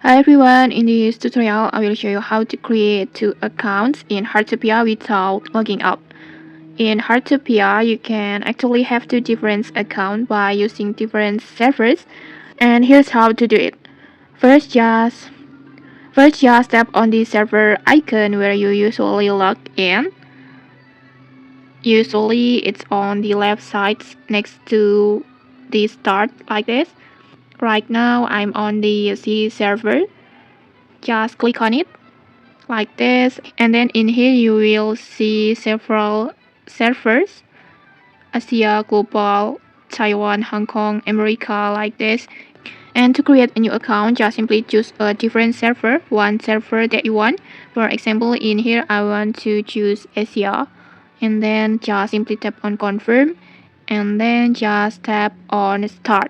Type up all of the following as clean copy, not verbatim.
Hi everyone, in this tutorial I will show you how to create two accounts in Heartopia without logging out. In Heartopia, you can actually have two different accounts by using different servers, and here's how to do it. First just tap on the server icon where you usually log in. Usually it's on the left side next to the start like this. Right now I'm on the C server. Just click on it like this, and then in here you will see several servers: Asia, Global, Taiwan, Hong Kong, America, like this. And to create a new account, just simply choose a different server, one server that you want. For example, in here I want to choose Asia, and then just simply tap on confirm, and then just tap on start.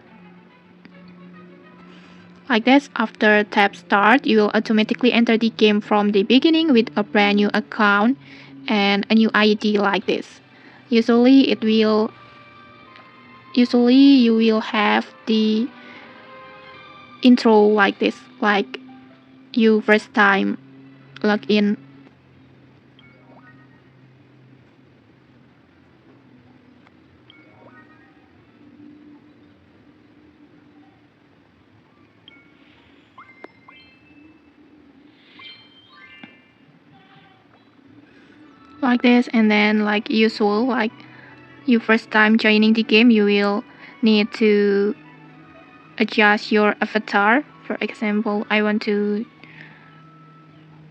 Like this, after tap start, you will automatically enter the game from the beginning with a brand new account and a new ID like this. Usually you will have the intro like this, like you first time log in. Like this, and then like usual, like you first time joining the game, you will need to adjust your avatar. For example, I want to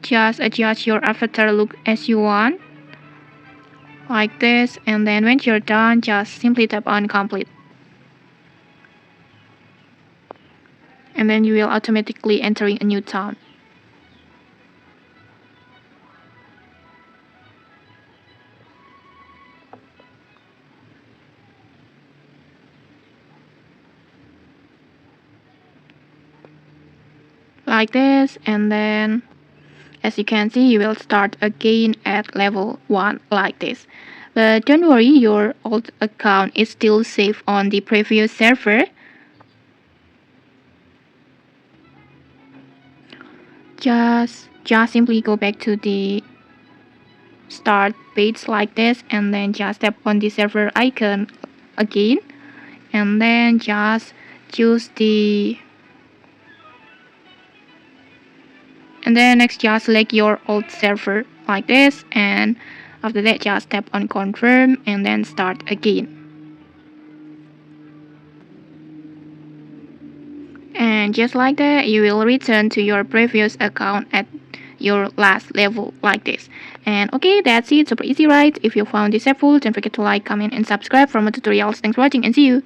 just adjust your avatar look as you want, like this, and then when you're done, just simply tap on complete, and then you will automatically entering a new town. Like this, and then as you can see, you will start again at level 1 like this. But don't worry, your old account is still safe on the previous server. Just simply go back to the start page like this, and then just tap on the server icon again, and then just choose the, and then next just select your old server like this, and after that just tap on confirm and then start again. And just like that, you will return to your previous account at your last level like this. And okay, that's it. Super easy, right? If you found this helpful, don't forget to like, comment, and subscribe for more tutorials. Thanks for watching, and see you.